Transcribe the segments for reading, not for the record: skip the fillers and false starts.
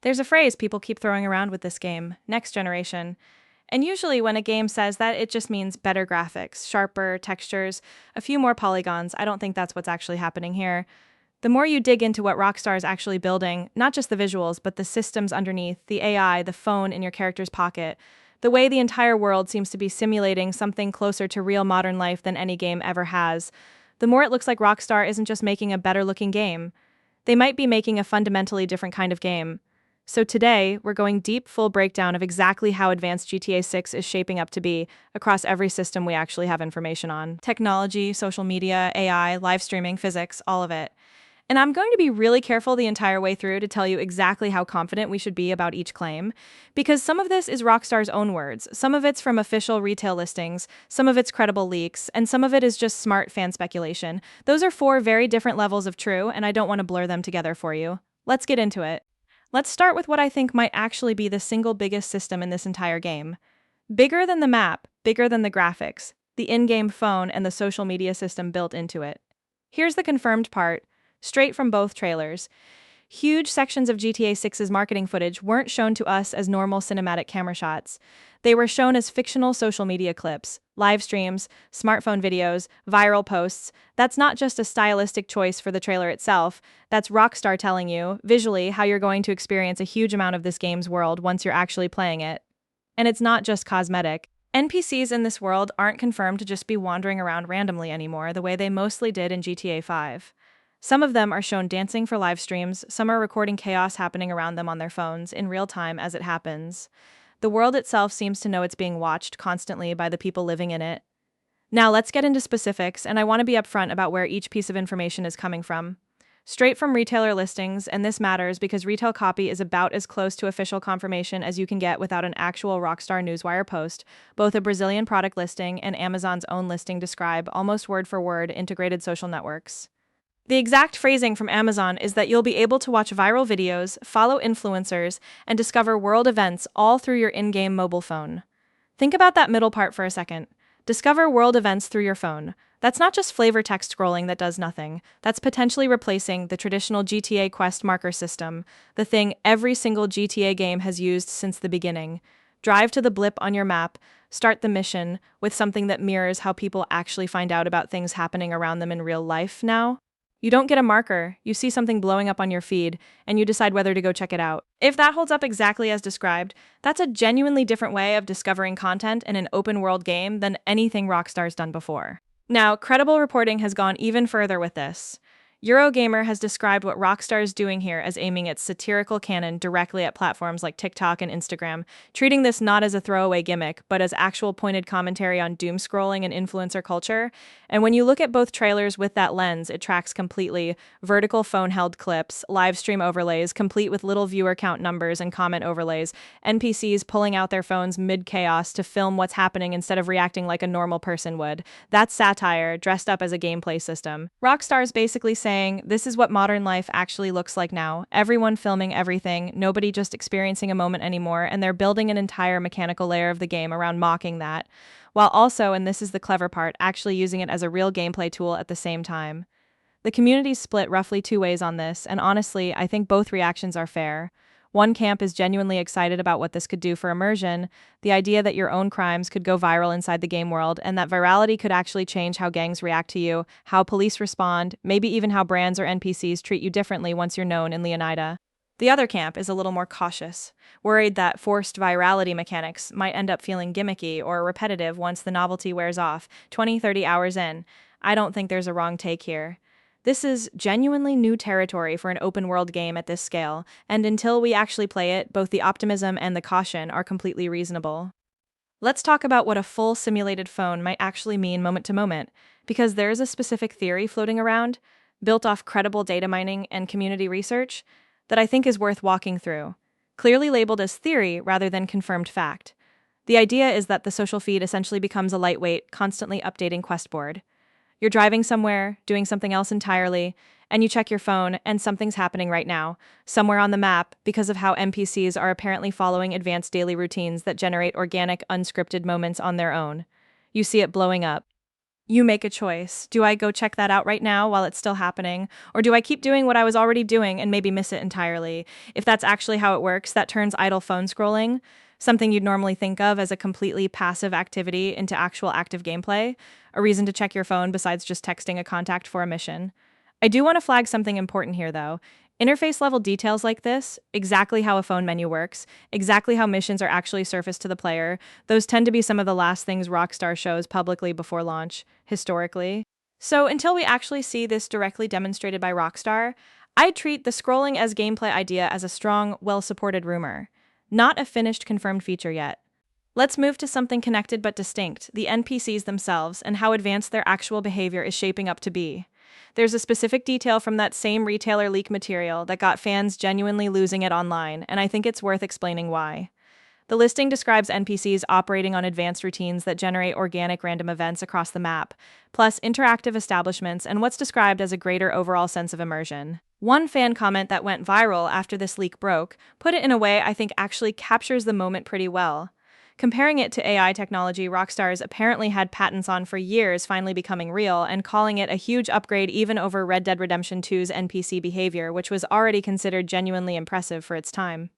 There's a phrase people keep throwing around with this game, next generation. And usually when a game says that, it just means better graphics, sharper textures, a few more polygons. I don't think that's what's actually happening here. The more you dig into what Rockstar is actually building, not just the visuals, but the systems underneath, the AI, the phone in your character's pocket, the way the entire world seems to be simulating something closer to real modern life than any game ever has, the more it looks like Rockstar isn't just making a better-looking game. They might be making a fundamentally different kind of game. So today, we're going deep, full breakdown of exactly how advanced GTA 6 is shaping up to be across every system we actually have information on. Technology, social media, AI, live streaming, physics, all of it. And I'm going to be really careful the entire way through to tell you exactly how confident we should be about each claim, because some of this is Rockstar's own words, some of it's from official retail listings, some of it's credible leaks, and some of it is just smart fan speculation. Those are four very different levels of true, and I don't want to blur them together for you. Let's get into it. Let's start with what I think might actually be the single biggest system in this entire game. Bigger than the map, bigger than the graphics, the in-game phone and the social media system built into it. Here's the confirmed part, straight from both trailers. Huge sections of GTA 6's marketing footage weren't shown to us as normal cinematic camera shots. They were shown as fictional social media clips, live streams, smartphone videos, viral posts. That's not just a stylistic choice for the trailer itself, that's Rockstar telling you, visually, how you're going to experience a huge amount of this game's world once you're actually playing it. And it's not just cosmetic. NPCs in this world aren't confirmed to just be wandering around randomly anymore the way they mostly did in GTA 5. Some of them are shown dancing for live streams, some are recording chaos happening around them on their phones in real time as it happens. The world itself seems to know it's being watched constantly by the people living in it. Now let's get into specifics, and I want to be upfront about where each piece of information is coming from. Straight from retailer listings, and this matters because retail copy is about as close to official confirmation as you can get without an actual Rockstar Newswire post. Both a Brazilian product listing and Amazon's own listing describe, almost word for word, integrated social networks. The exact phrasing from Amazon is that you'll be able to watch viral videos, follow influencers, and discover world events all through your in-game mobile phone. Think about that middle part for a second. Discover world events through your phone. That's not just flavor text scrolling that does nothing. That's potentially replacing the traditional GTA Quest marker system, the thing every single GTA game has used since the beginning. Drive to the blip on your map, start the mission with something that mirrors how people actually find out about things happening around them in real life now. You don't get a marker, you see something blowing up on your feed, and you decide whether to go check it out. If that holds up exactly as described, that's a genuinely different way of discovering content in an open-world game than anything Rockstar's done before. Now, credible reporting has gone even further with this. Eurogamer has described what Rockstar is doing here as aiming its satirical canon directly at platforms like TikTok and Instagram, treating this not as a throwaway gimmick, but as actual pointed commentary on doom scrolling and influencer culture. And when you look at both trailers with that lens, it tracks completely. Vertical phone-held clips, live stream overlays, complete with little viewer count numbers and comment overlays, NPCs pulling out their phones mid-chaos to film what's happening instead of reacting like a normal person would. That's satire, dressed up as a gameplay system. Rockstar's basically saying, this is what modern life actually looks like now. Everyone filming everything, nobody just experiencing a moment anymore, and they're building an entire mechanical layer of the game around mocking that, while also, and this is the clever part, actually using it as a real gameplay tool at the same time. The community's split roughly two ways on this, and honestly, I think both reactions are fair. One camp is genuinely excited about what this could do for immersion, the idea that your own crimes could go viral inside the game world, and that virality could actually change how gangs react to you, how police respond, maybe even how brands or NPCs treat you differently once you're known in Leonida. The other camp is a little more cautious, worried that forced virality mechanics might end up feeling gimmicky or repetitive once the novelty wears off, 20-30 hours in. I don't think there's a wrong take here. This is genuinely new territory for an open-world game at this scale, and until we actually play it, both the optimism and the caution are completely reasonable. Let's talk about what a full simulated phone might actually mean moment to moment, because there is a specific theory floating around, built off credible data mining and community research, that I think is worth walking through, clearly labeled as theory rather than confirmed fact. The idea is that the social feed essentially becomes a lightweight, constantly updating quest board. You're driving somewhere, doing something else entirely, and you check your phone, and something's happening right now, somewhere on the map, because of how NPCs are apparently following advanced daily routines that generate organic, unscripted moments on their own. You see it blowing up. You make a choice. Do I go check that out right now while it's still happening? Or do I keep doing what I was already doing and maybe miss it entirely? If that's actually how it works, that turns idle phone scrolling, something you'd normally think of as a completely passive activity, into actual active gameplay, a reason to check your phone besides just texting a contact for a mission. I do want to flag something important here, though. Interface level details like this, exactly how a phone menu works, exactly how missions are actually surfaced to the player, those tend to be some of the last things Rockstar shows publicly before launch, historically. So until we actually see this directly demonstrated by Rockstar, I treat the scrolling as gameplay idea as a strong, well-supported rumor, not a finished confirmed feature yet. Let's move to something connected but distinct, the NPCs themselves and how advanced their actual behavior is shaping up to be. There's a specific detail from that same retailer leak material that got fans genuinely losing it online, and I think it's worth explaining why. The listing describes NPCs operating on advanced routines that generate organic random events across the map, plus interactive establishments and what's described as a greater overall sense of immersion. One fan comment that went viral after this leak broke put it in a way I think actually captures the moment pretty well. Comparing it to AI technology Rockstar's apparently had patents on for years finally becoming real, and calling it a huge upgrade even over Red Dead Redemption 2's NPC behavior, which was already considered genuinely impressive for its time.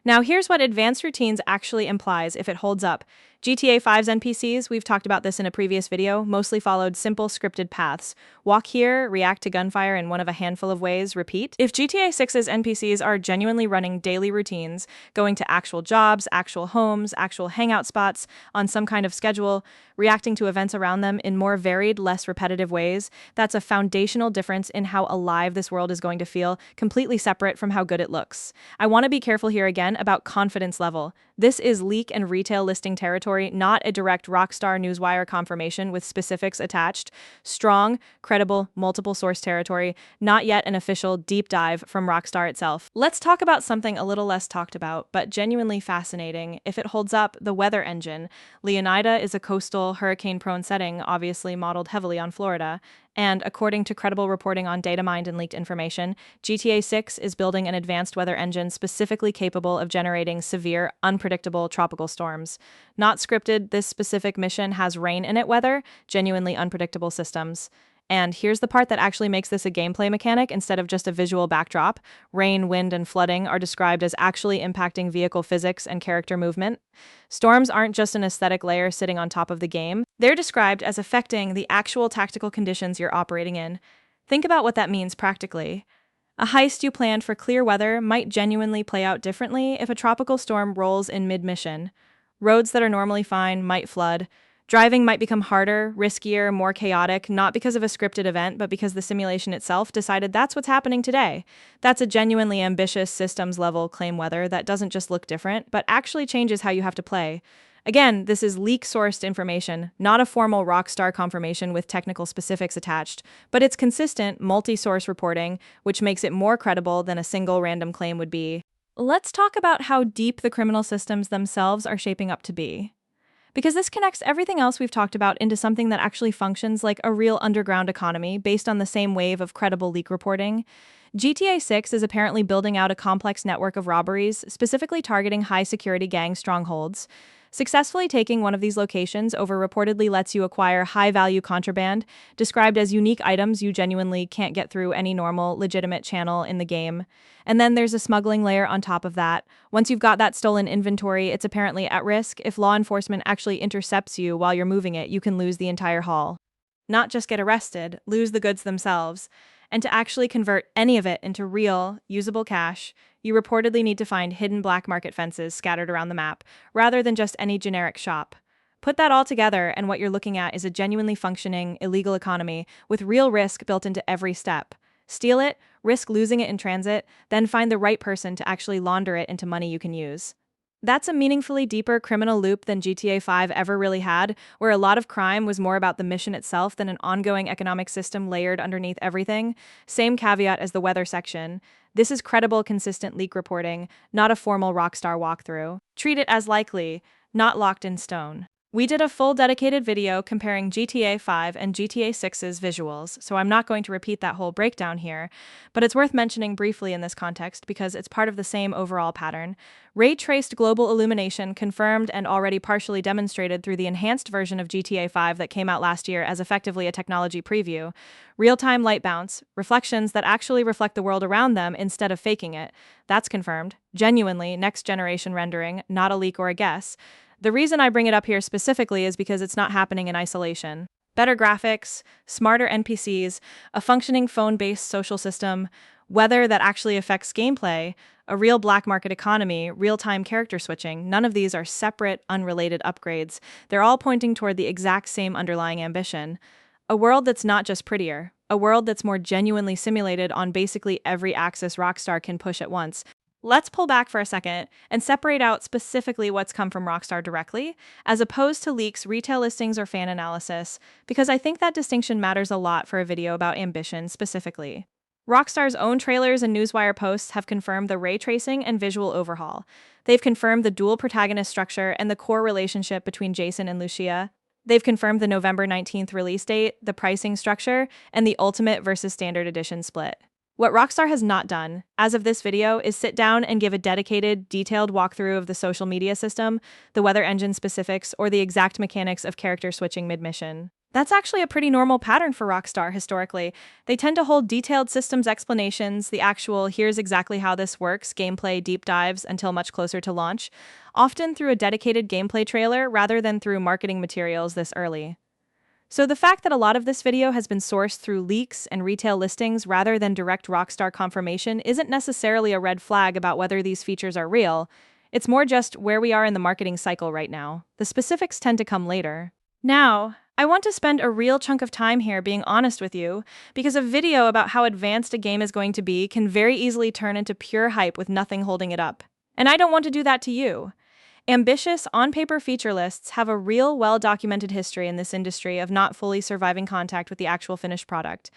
Now, here's what advanced routines actually implies if it holds up. GTA 5's NPCs, we've talked about this in a previous video, mostly followed simple scripted paths. Walk here, react to gunfire in one of a handful of ways, repeat. If GTA 6's NPCs are genuinely running daily routines, going to actual jobs, actual homes, actual hangout spots, on some kind of schedule, reacting to events around them in more varied, less repetitive ways, that's a foundational difference in how alive this world is going to feel, completely separate from how good it looks. I want to be careful here again about confidence level. This is leak and retail listing territory, not a direct Rockstar Newswire confirmation with specifics attached. Strong, credible, multiple source territory, not yet an official deep dive from Rockstar itself. Let's talk about something a little less talked about, but genuinely fascinating. If it holds up, the weather engine. Leonida is a coastal, hurricane-prone setting, obviously modeled heavily on Florida. And according to credible reporting on Datamined and leaked information, GTA 6 is building an advanced weather engine specifically capable of generating severe, unpredictable tropical storms. Not scripted, this specific mission has rain in it weather, genuinely unpredictable systems. And here's the part that actually makes this a gameplay mechanic instead of just a visual backdrop. Rain, wind, and flooding are described as actually impacting vehicle physics and character movement. Storms aren't just an aesthetic layer sitting on top of the game. They're described as affecting the actual tactical conditions you're operating in. Think about what that means practically. A heist you planned for clear weather might genuinely play out differently if a tropical storm rolls in mid-mission. Roads that are normally fine might flood. Driving might become harder, riskier, more chaotic, not because of a scripted event, but because the simulation itself decided that's what's happening today. That's a genuinely ambitious systems-level claim weather that doesn't just look different, but actually changes how you have to play. Again, this is leak-sourced information, not a formal Rockstar confirmation with technical specifics attached, but it's consistent, multi-source reporting, which makes it more credible than a single random claim would be. Let's talk about how deep the criminal systems themselves are shaping up to be. Because this connects everything else we've talked about into something that actually functions like a real underground economy based on the same wave of credible leak reporting. GTA 6 is apparently building out a complex network of robberies, specifically targeting high-security gang strongholds. Successfully taking one of these locations over reportedly lets you acquire high-value contraband, described as unique items you genuinely can't get through any normal, legitimate channel in the game. And then there's a smuggling layer on top of that. Once you've got that stolen inventory, it's apparently at risk. If law enforcement actually intercepts you while you're moving it, you can lose the entire haul. Not just get arrested, lose the goods themselves. And to actually convert any of it into real, usable cash, you reportedly need to find hidden black market fences scattered around the map, rather than just any generic shop. Put that all together, and what you're looking at is a genuinely functioning, illegal economy with real risk built into every step. Steal it, risk losing it in transit, then find the right person to actually launder it into money you can use. That's a meaningfully deeper criminal loop than GTA 5 ever really had, where a lot of crime was more about the mission itself than an ongoing economic system layered underneath everything. Same caveat as the weather section. This is credible, consistent leak reporting, not a formal Rockstar walkthrough. Treat it as likely, not locked in stone. We did a full dedicated video comparing GTA 5 and GTA 6's visuals, so I'm not going to repeat that whole breakdown here, but it's worth mentioning briefly in this context because it's part of the same overall pattern. Ray-traced global illumination confirmed and already partially demonstrated through the enhanced version of GTA 5 that came out last year as effectively a technology preview. Real-time light bounce, reflections that actually reflect the world around them instead of faking it. That's confirmed. Genuinely, next-generation rendering, not a leak or a guess. The reason I bring it up here specifically is because it's not happening in isolation. Better graphics, smarter NPCs, a functioning phone-based social system, weather that actually affects gameplay, a real black market economy, real-time character switching, none of these are separate, unrelated upgrades. They're all pointing toward the exact same underlying ambition. A world that's not just prettier, a world that's more genuinely simulated on basically every axis Rockstar can push at once. Let's pull back for a second and separate out specifically what's come from Rockstar directly, as opposed to leaks, retail listings, or fan analysis, because I think that distinction matters a lot for a video about ambition specifically. Rockstar's own trailers and Newswire posts have confirmed the ray tracing and visual overhaul. They've confirmed the dual protagonist structure and the core relationship between Jason and Lucia. They've confirmed the November 19th release date, the pricing structure, and the Ultimate versus Standard Edition split. What Rockstar has not done, as of this video, is sit down and give a dedicated, detailed walkthrough of the social media system, the weather engine specifics, or the exact mechanics of character switching mid-mission. That's actually a pretty normal pattern for Rockstar historically. They tend to hold detailed systems explanations, the actual here's exactly how this works gameplay deep dives until much closer to launch, often through a dedicated gameplay trailer rather than through marketing materials this early. So the fact that a lot of this video has been sourced through leaks and retail listings rather than direct Rockstar confirmation isn't necessarily a red flag about whether these features are real. It's more just where we are in the marketing cycle right now. The specifics tend to come later. Now, I want to spend a real chunk of time here being honest with you, because a video about how advanced a game is going to be can very easily turn into pure hype with nothing holding it up. And I don't want to do that to you. Ambitious, on-paper feature lists have a real, well-documented history in this industry of not fully surviving contact with the actual finished product.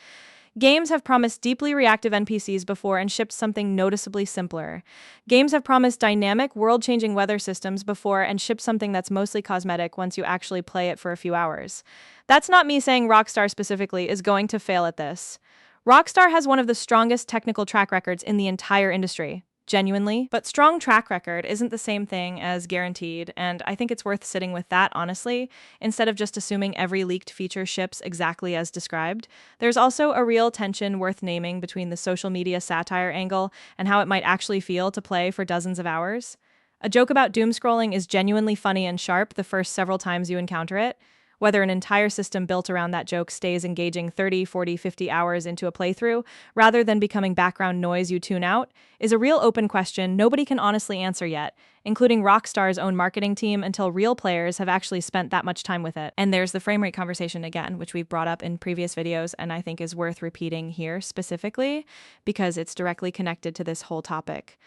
Games have promised deeply reactive NPCs before and shipped something noticeably simpler. Games have promised dynamic, world-changing weather systems before and shipped something that's mostly cosmetic once you actually play it for a few hours. That's not me saying Rockstar specifically is going to fail at this. Rockstar has one of the strongest technical track records in the entire industry. Genuinely, but strong track record isn't the same thing as guaranteed, and I think it's worth sitting with that honestly, instead of just assuming every leaked feature ships exactly as described. There's also a real tension worth naming between the social media satire angle and how it might actually feel to play for dozens of hours. A joke about doom scrolling is genuinely funny and sharp the first several times you encounter it. Whether an entire system built around that joke stays engaging 30, 40, 50 hours into a playthrough, rather than becoming background noise you tune out, is a real open question nobody can honestly answer yet, including Rockstar's own marketing team until real players have actually spent that much time with it. And there's the frame rate conversation again, which we've brought up in previous videos and I think is worth repeating here specifically because it's directly connected to this whole topic.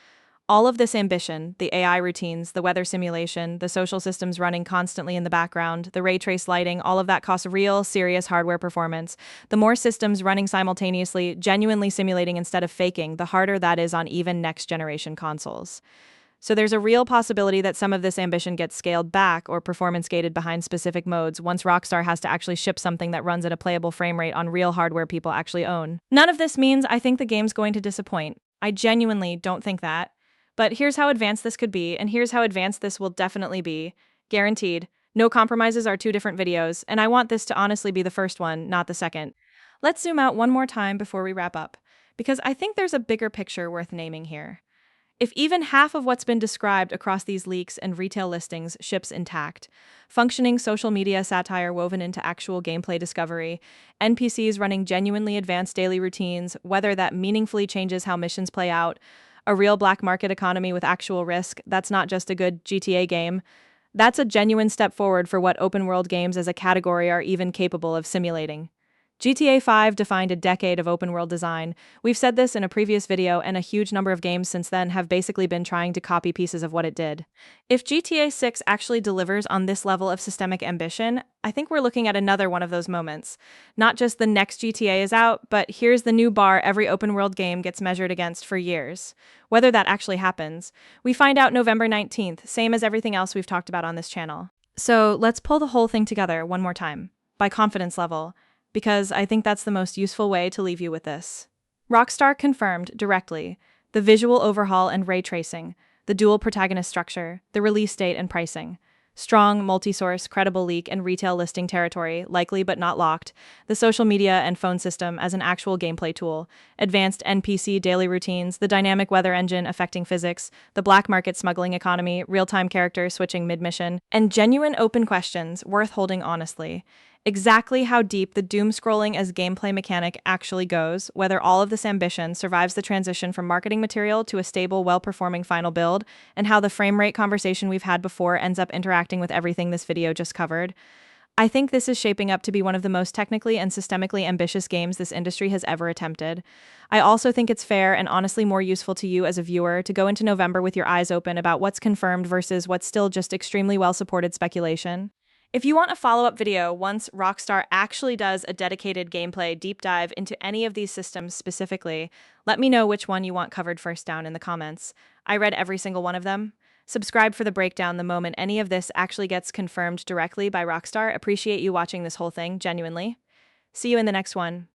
All of this ambition, the AI routines, the weather simulation, the social systems running constantly in the background, the ray trace lighting, all of that costs real, serious hardware performance. The more systems running simultaneously, genuinely simulating instead of faking, the harder that is on even next-generation consoles. So there's a real possibility that some of this ambition gets scaled back or performance gated behind specific modes once Rockstar has to actually ship something that runs at a playable frame rate on real hardware people actually own. None of this means I think the game's going to disappoint. I genuinely don't think that. But here's how advanced this could be, and here's how advanced this will definitely be. Guaranteed. No compromises are two different videos, and I want this to honestly be the first one, not the second. Let's zoom out one more time before we wrap up, because I think there's a bigger picture worth naming here. If even half of what's been described across these leaks and retail listings ships intact, functioning social media satire woven into actual gameplay discovery, NPCs running genuinely advanced daily routines, whether that meaningfully changes how missions play out, a real black market economy with actual risk, that's not just a good GTA game. That's a genuine step forward for what open world games as a category are even capable of simulating. GTA 5 defined a decade of open world design. We've said this in a previous video, and a huge number of games since then have basically been trying to copy pieces of what it did. If GTA 6 actually delivers on this level of systemic ambition, I think we're looking at another one of those moments. Not just the next GTA is out, but here's the new bar every open world game gets measured against for years. Whether that actually happens, we find out November 19th, same as everything else we've talked about on this channel. So let's pull the whole thing together one more time, by confidence level, because I think that's the most useful way to leave you with this. Rockstar confirmed directly the visual overhaul and ray tracing, the dual protagonist structure, the release date and pricing. Strong, multi-source, credible leak and retail listing territory, likely but not locked, the social media and phone system as an actual gameplay tool, advanced NPC daily routines, the dynamic weather engine affecting physics, the black market smuggling economy, real-time characters switching mid-mission, and genuine open questions worth holding honestly. Exactly how deep the doom scrolling as gameplay mechanic actually goes, whether all of this ambition survives the transition from marketing material to a stable, well-performing final build, and how the frame rate conversation we've had before ends up interacting with everything this video just covered. I think this is shaping up to be one of the most technically and systemically ambitious games this industry has ever attempted. I also think it's fair and honestly more useful to you as a viewer to go into November with your eyes open about what's confirmed versus what's still just extremely well-supported speculation. If you want a follow-up video once Rockstar actually does a dedicated gameplay deep dive into any of these systems specifically, let me know which one you want covered first down in the comments. I read every single one of them. Subscribe for the breakdown the moment any of this actually gets confirmed directly by Rockstar. Appreciate you watching this whole thing, genuinely. See you in the next one.